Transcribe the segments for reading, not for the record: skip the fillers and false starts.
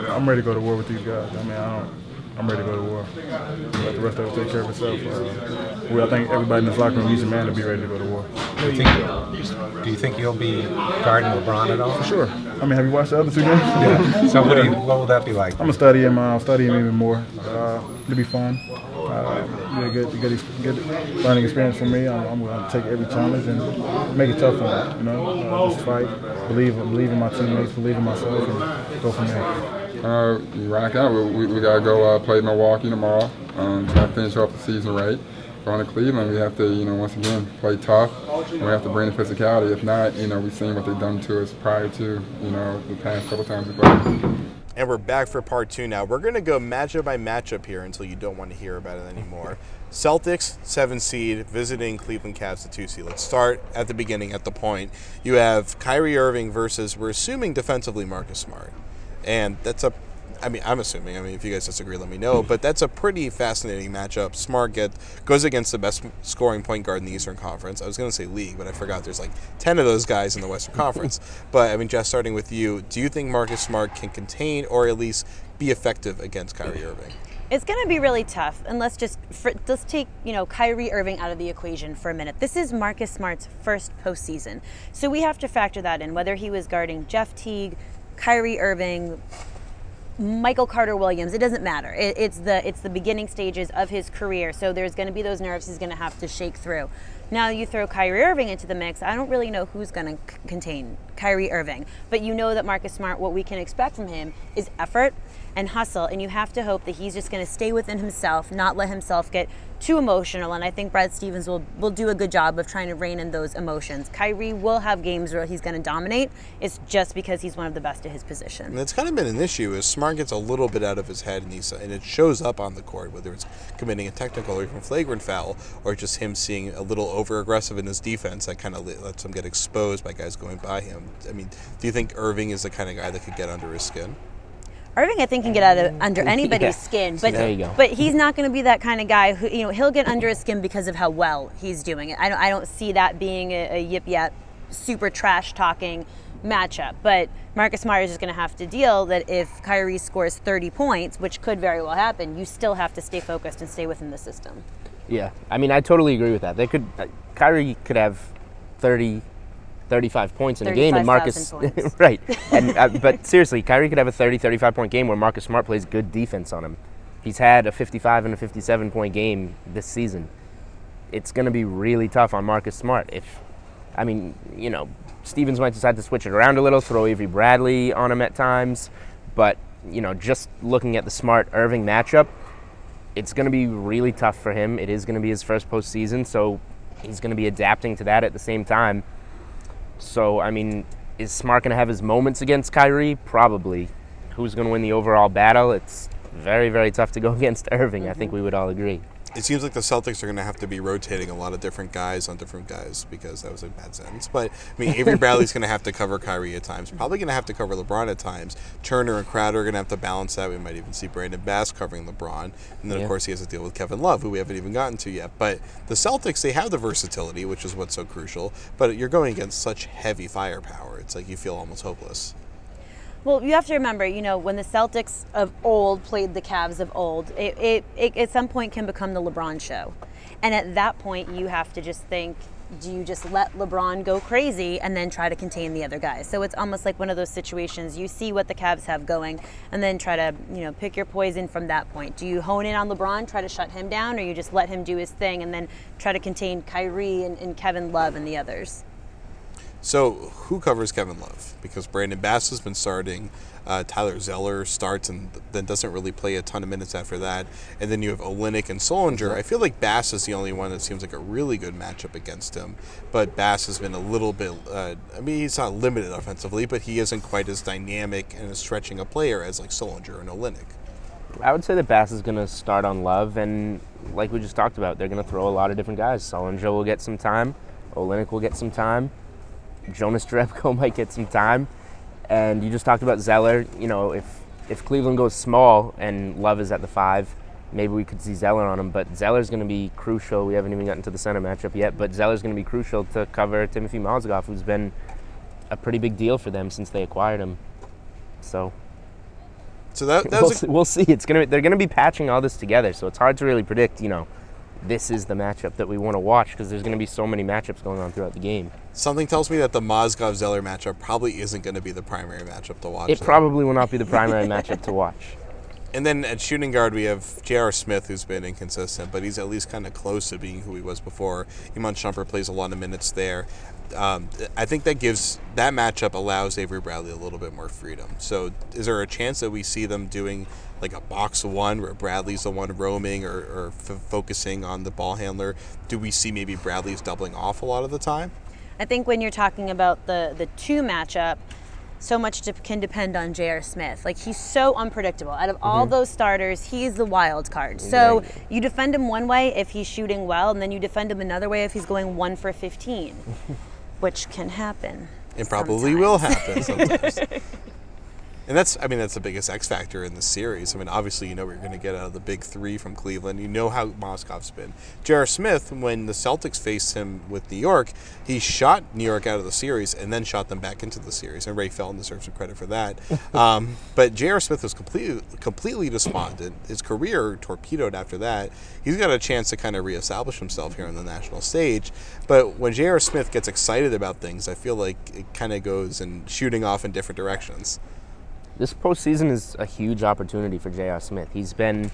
I'm ready to go to war with these guys. I mean, I'm ready to go to war. Let the rest of it take care of itself. I think everybody in this locker room needs a man to be ready to go to war. Do you think you'll be guarding LeBron at all? For sure. I mean, have you watched the other 2 games? Yeah. So what will that be like? I'm gonna study him. I'll study him even more. It'll be fun. Be a good learning experience for me. I'm gonna take every challenge and make it tough for him. You know, just fight, believe in my teammates, believe in myself, and go from there. Rock out. We gotta go play Milwaukee tomorrow. Try to finish off the season right. Going to Cleveland, we have to, once again, play tough. And we have to bring the physicality. If not, we've seen what they've done to us prior to, the past couple times we played. And we're back for part 2 now. We're going to go matchup by matchup here until you don't want to hear about it anymore. Celtics, 7 seed, visiting Cleveland Cavs, the 2 seed. Let's start at the beginning, at the point. You have KYRIE Irving versus, we're assuming defensively, Marcus Smart. And that's I'm assuming. If you guys disagree, let me know. But that's a pretty fascinating matchup. Smart goes against the best scoring point guard in the Eastern Conference. I was going to say league, but I forgot there's like 10 of those guys in the Western Conference. But, Jess, starting with you, do you think Marcus Smart can contain or at least be effective against KYRIE Irving? It's going to be really tough, and let's take KYRIE Irving out of the equation for a minute. This is Marcus Smart's first postseason, so we have to factor that in. Whether he was guarding Jeff Teague, KYRIE Irving, Michael Carter-Williams, it doesn't matter. It's the beginning stages of his career, so there's going to be those nerves he's going to have to shake through. Now you throw KYRIE Irving into the mix. I don't really know who's going to contain KYRIE Irving, but you know that Marcus Smart, what we can expect from him is effort and hustle, and you have to hope that he's just going to stay within himself, not let himself get too emotional, and I think Brad Stevens will do a good job of trying to rein in those emotions. KYRIE will have games where he's going to dominate. It's just because he's one of the best at his position. And it's kind of been an issue as Smart gets a little bit out of his head, and it shows up on the court, whether it's committing a technical or even flagrant foul, or just him seeing a little over-aggressive in his defense that kind of lets him get exposed by guys going by him. Do you think Irving is the kind of guy that could get under his skin? Irving, I think, can get under anybody's skin, but but he's not going to be that kind of guy who, he'll get under his skin because of how well he's doing it. I don't see that being a yip-yap, super trash-talking matchup. But Marcus Smart is just going to have to deal that if KYRIE scores 30 points, which could very well happen, you still have to stay focused and stay within the system. Yeah, I totally agree with that. KYRIE could have 35 points in a game, and Marcus right. And but seriously, KYRIE could have a 35 point game where Marcus Smart plays good defense on him. He's had a 55 and a 57 point game this season. It's going to be really tough on Marcus Smart. Stevens might decide to switch it around a little, throw Avery Bradley on him at times, but just looking at the Smart Irving matchup, it's going to be really tough for him. It is going to be his first postseason, so he's going to be adapting to that at the same time. So, is Smart going to have his moments against KYRIE? Probably. Who's going to win the overall battle? It's very, very tough to go against Irving. I think we would all agree. It seems like the Celtics are going to have to be rotating a lot of different guys on different guys, because that was a bad sentence. But, Avery Bradley's going to have to cover KYRIE at times. Probably going to have to cover LeBron at times. Turner and Crowder are going to have to balance that. We might even see Brandon Bass covering LeBron. And then, of course, he has to deal with Kevin Love, who we haven't even gotten to yet. But the Celtics, they have the versatility, which is what's so crucial. But you're going against such heavy firepower. It's like you feel almost hopeless. Well, you have to remember, when the Celtics of old played the Cavs of old, it at some point can become the LeBron show. And at that point, you have to just think, do you just let LeBron go crazy and then try to contain the other guys? So it's almost like one of those situations. You see what the Cavs have going and then try to, pick your poison from that point. Do you hone in on LeBron, try to shut him down, or you just let him do his thing and then try to contain KYRIE and Kevin Love and the others? So who covers Kevin Love? Because Brandon Bass has been starting. Tyler Zeller starts and then doesn't really play a ton of minutes after that. And then you have Olynyk and Solinger. I feel like Bass is the only one that seems like a really good matchup against him. But Bass has been a little bit, he's not limited offensively, but he isn't quite as dynamic and as stretching a player as like Solinger and Olynyk. I would say that Bass is going to start on Love, and like we just talked about, they're going to throw a lot of different guys. Solinger will get some time. Olynyk will get some time. Jonas Jerebko might get some time. And you just talked about Zeller. If Cleveland goes small and Love is at the 5, maybe we could see Zeller on him. But Zeller's going to be crucial. We haven't even gotten to the center matchup yet, but Zeller's going to be crucial to cover Timothy Mozgov, who's been a pretty big deal for them since they acquired him. So that we'll see. They're gonna be patching all this together, so it's hard to really predict. This is the matchup that we want to watch because there's going to be so many matchups going on throughout the game. something tells me that the Mozgov-Zeller matchup probably isn't going to be the primary matchup to watch. It probably will not be the primary matchup to watch. And then at shooting guard, we have J.R. Smith, who's been inconsistent, but he's at least kind of close to being who he was before. Iman Shumpert plays a lot of minutes there. I think that matchup allows Avery Bradley a little bit more freedom. So is there a chance that we see them doing like a box one where Bradley's the one roaming or focusing on the ball handler? Do we see maybe Bradley's doubling off a lot of the time? I think when you're talking about the two matchup, so much can depend on J.R. Smith. Like, he's so unpredictable. Out of all those starters, he's the wild card. So you defend him one way if he's shooting well, and then you defend him another way if he's going 1 for 15, which can happen. It probably will happen sometimes. And that's the biggest X factor in the series. I mean, obviously, you know what you're going to get out of the big three from Cleveland. You know how Mozgov's been. J.R. Smith, when the Celtics faced him with New York, he shot New York out of the series and then shot them back into the series. And Ray Felton deserves some credit for that. But J.R. Smith was completely despondent. His career torpedoed after that. He's got a chance to kind of reestablish himself here on the national stage. But when J.R. Smith gets excited about things, I feel like it kind of goes and shooting off in different directions. This postseason is a huge opportunity for J.R. Smith. He's been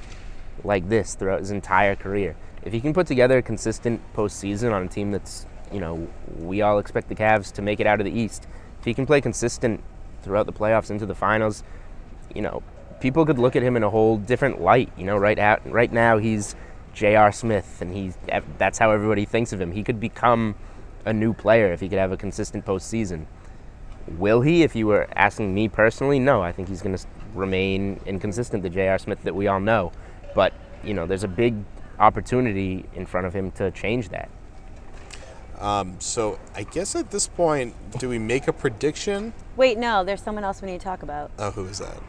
like this throughout his entire career. If he can put together a consistent postseason on a team that's, we all expect the Cavs to make it out of the East. If he can play consistent throughout the playoffs into the finals, people could look at him in a whole different light. Right now he's J.R. Smith, and that's how everybody thinks of him. He could become a new player if he could have a consistent postseason. Will he? If you were asking me personally, no. I think he's going to remain inconsistent, the J.R. Smith that we all know. But, there's a big opportunity in front of him to change that. So I guess at this point, do we make a prediction? Wait, no, there's someone else we need to talk about. Oh, who is that?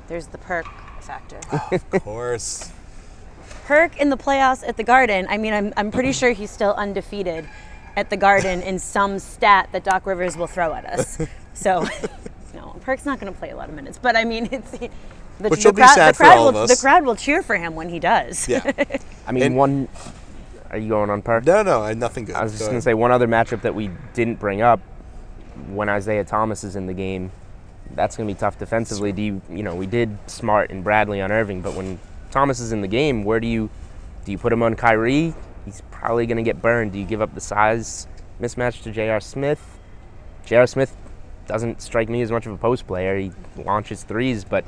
There's the Perk factor. Oh, of course. Perk in the playoffs at the Garden. I mean, I'm pretty sure he's still undefeated at the Garden in some stat that Doc Rivers will throw at us. So, no, Perk's not going to play a lot of minutes. But, I mean, the crowd will cheer for him when he does. Yeah. I mean, are you going on Perk? No, nothing good. I was just going to say one other matchup that we didn't bring up when Isaiah Thomas is in the game. That's going to be tough defensively. We did Smart and Bradley on Irving, but when Thomas is in the game, where do you put him on KYRIE? He's probably going to get burned. Do you give up the size mismatch to J.R. Smith? J.R. Smith doesn't strike me as much of a post player. He launches threes, but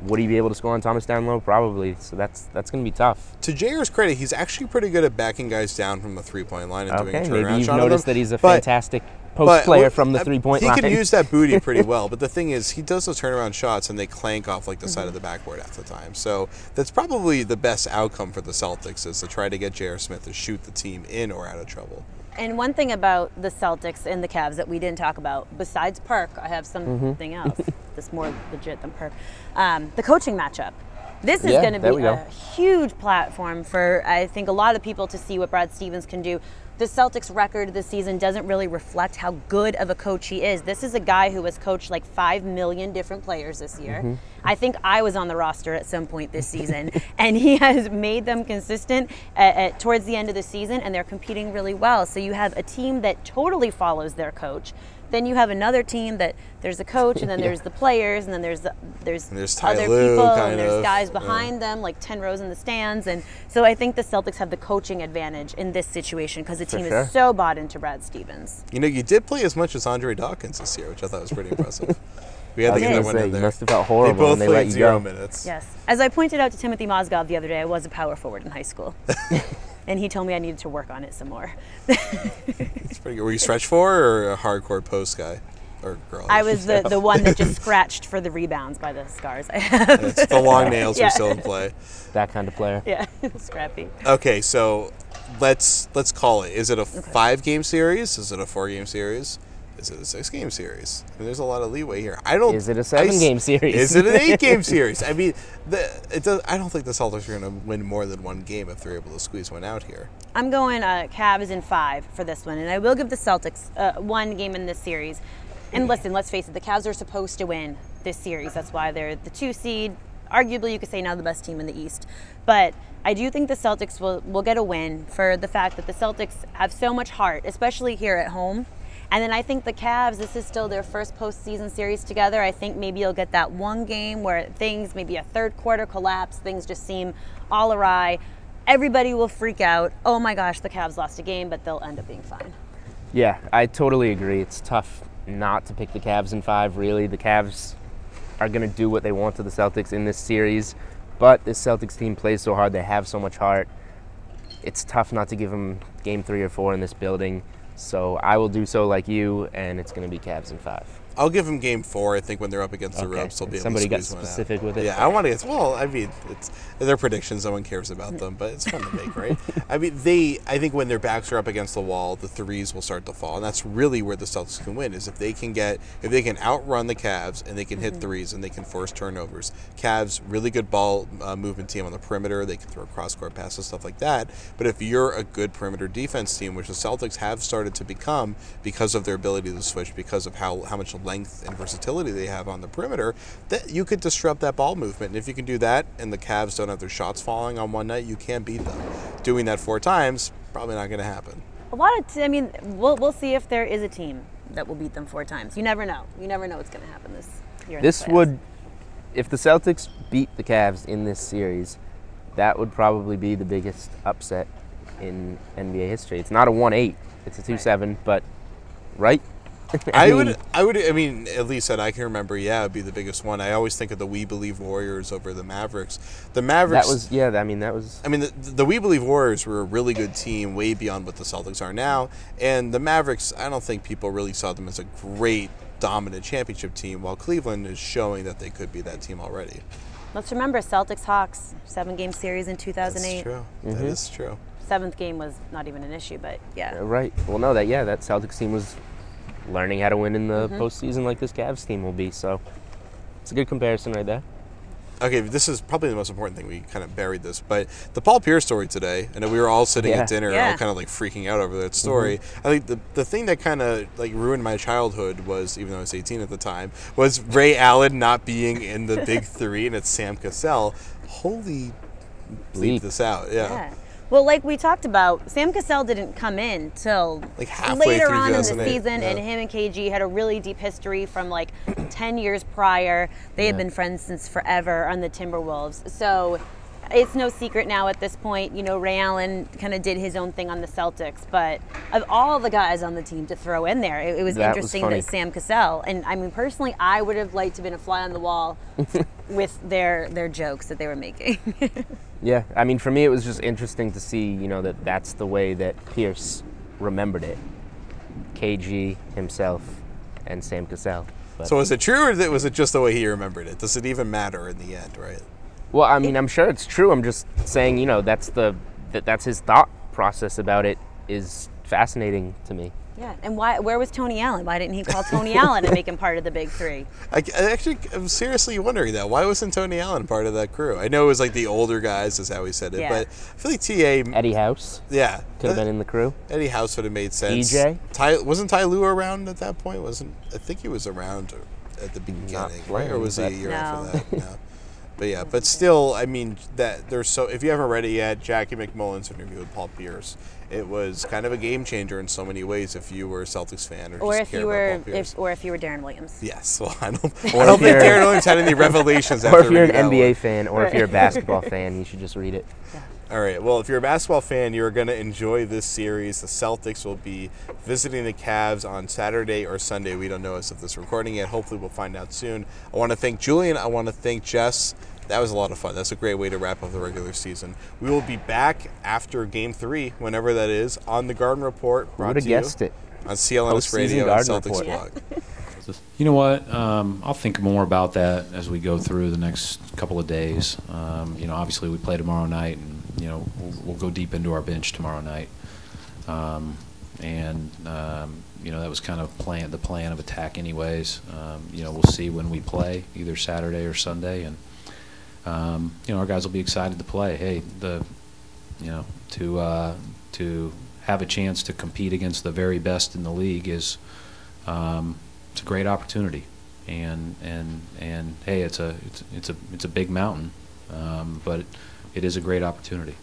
would he be able to score on Thomas down low? Probably. So that's going to be tough. To J.R.'s credit, he's actually pretty good at backing guys down from the three-point line and doing a turnaround shot. Maybe you've noticed that he's a fantastic post player from the three-point line. He can use that booty pretty well, but the thing is, he does those turnaround shots and they clank off like the side of the backboard half the time. So that's probably the best outcome for the Celtics, is to try to get J.R. Smith to shoot the team in or out of trouble. And one thing about the Celtics and the Cavs that we didn't talk about, besides Perk, I have something else that's more legit than Perk. The coaching matchup. This is going to be a huge platform for, I think, a lot of people to see what Brad Stevens can do. The Celtics record this season doesn't really reflect how good of a coach he is. This is a guy who has coached like 5 million different players this year. I think I was on the roster at some point this season, and he has made them consistent towards the end of the season, and they're competing really well. So you have a team that totally follows their coach. Then you have another team that there's a coach, and then there's the players, and then there's other people, and there's guys behind them, like 10 rows in the stands. And so I think the Celtics have the coaching advantage in this situation because the team is so bought into Brad Stevens. You did play as much as Andre Dawkins this year, which I thought was pretty impressive. We had to get that one in there. You must have felt horrible when they let you go. They both played 0 minutes. Yes. As I pointed out to Timothy Mozgov the other day, I was a power forward in high school. And he told me I needed to work on it some more. It's pretty good. Were you stretch four or a hardcore post guy? Or girl? I was the one that just scratched for the rebounds by the scars I have. It's the long nails are still in play. That kind of player. Yeah, scrappy. Okay, so let's call it. Is it a 5-game series? Is it a 4-game series? Is it a 6-game series? I mean, there's a lot of leeway here. Is it a 7-game series? Is it an 8-game series? I mean, I don't think the Celtics are going to win more than 1 game if they're able to squeeze one out here. I'm going Cavs in 5 for this one, and I will give the Celtics 1 game in this series. And listen, let's face it, the Cavs are supposed to win this series. That's why they're the 2 seed. Arguably, you could say now the best team in the East. But I do think the Celtics will get a win for the fact that the Celtics have so much heart, especially here at home. And then I think the Cavs, this is still their first postseason series together. I think maybe you'll get that one game where things, maybe a third quarter collapse, things just seem all awry. Everybody will freak out. Oh my gosh, the Cavs lost a game, but they'll end up being fine. Yeah, I totally agree. It's tough not to pick the Cavs in 5, really. The Cavs are going to do what they want to the Celtics in this series, but this Celtics team plays so hard. They have so much heart. It's tough not to give them game 3 or 4 in this building. So I will do so like you, and it's going to be Cavs in 5. I'll give them game 4. I think when they're up against the ropes, they'll be able to squeeze one out. Somebody got specific with it. Yeah, I want to get. Well, I mean, it's their predictions. No one cares about them, but it's fun to make, right? I mean, I think when their backs are up against the wall, the threes will start to fall, and that's really where the Celtics can win. Is if they can outrun the Cavs and they can hit threes and they can force turnovers. Cavs, really good ball movement team on the perimeter. They can throw cross-court passes, stuff like that. But if you're a good perimeter defense team, which the Celtics have started to become because of their ability to switch, because of how much length and versatility they have on the perimeter, that you could disrupt that ball movement. And if you can do that and the Cavs don't have their shots falling on one night, you can't beat them. Doing that 4 times, probably not going to happen. I mean, we'll see if there is a team that will beat them 4 times. You never know. You never know what's going to happen this year. This would, if the Celtics beat the Cavs in this series, that would probably be the biggest upset in NBA history. It's not a 1-8. It's a 2-7, but right? I mean, at least that I can remember, yeah, it'd be the biggest one. I always think of the We Believe Warriors over the Mavericks. The Mavericks. The We Believe Warriors were a really good team, way beyond what the Celtics are now. And the Mavericks, I don't think people really saw them as a great, dominant championship team, while Cleveland is showing that they could be that team already. Let's remember Celtics-Hawks, 7-game series in 2008. That's true. That is true. 7th game was not even an issue, but yeah. Right. Well, no, that Celtics team was learning how to win in the postseason like this Cavs team will be. So it's a good comparison right there. Okay, this is probably the most important thing. We kind of buried this, but the Paul Pierce story today. I know we were all sitting at dinner, all kind of like freaking out over that story. I think the thing that kind of like ruined my childhood was, even though I was 18 at the time, was Ray Allen not being in the big 3, and it's Sam Cassell. Holy, bleep this out, yeah. Well, like we talked about, Sam Cassell didn't come in till like later on in the season, and him and KG had a really deep history from like 10 years prior. They had been friends since forever on the Timberwolves. So it's no secret now at this point, you know, Ray Allen kind of did his own thing on the Celtics, but of all the guys on the team to throw in there, it was interesting that Sam Cassell, and I mean, personally, I would have liked to have been a fly on the wall with their jokes that they were making. Yeah, I mean, for me, it was just interesting to see, you know, that's the way that Pierce remembered it. KG, himself, and Sam Cassell. But so was it true, or was it just the way he remembered it? Does it even matter in the end, right? Well, I mean, I'm sure it's true. I'm just saying, you know, that's his thought process about it is fascinating to me. Yeah, and where was Tony Allen? Why didn't he call Tony Allen and make him part of the big 3? I'm seriously wondering that. Why wasn't Tony Allen part of that crew? I know it was like the older guys, is how he said it, but I feel like TA... Eddie House? Yeah. Could have been in the crew. Eddie House would have made sense. EJ? Wasn't Ty Lue around at that point? I think he was around at the beginning, right? Or was he a year after that? No. But yeah, but still, I mean, if you haven't read it yet, Jackie McMullen's interview with Paul Pierce, it was kind of a game changer in so many ways if you were a Celtics fan or if you were Darren Williams. Yes, well, I don't think Darren Williams had any revelations after reading that. Or if you're an NBA fan, or if you're a basketball fan, you should just read it. Yeah. All right, well, if you're a basketball fan, you're going to enjoy this series. The Celtics will be visiting the Cavs on Saturday or Sunday. We don't know as of this recording yet. Hopefully we'll find out soon. I want to thank Julian. I want to thank Jess. That was a lot of fun. That's a great way to wrap up the regular season. We will be back after Game 3, whenever that is, on the Garden Report. Who would have guessed it? On CLNS Radio and Celtics Blog. You know what? I'll think more about that as we go through the next couple of days. You know, obviously we play tomorrow night, and you know we'll go deep into our bench tomorrow night. You know, that was kind of the plan of attack, anyways. You know, we'll see when we play, either Saturday or Sunday, and you know, our guys will be excited to play. Hey, to have a chance to compete against the very best in the league is it's a great opportunity, and hey, it's a big mountain, but it is a great opportunity.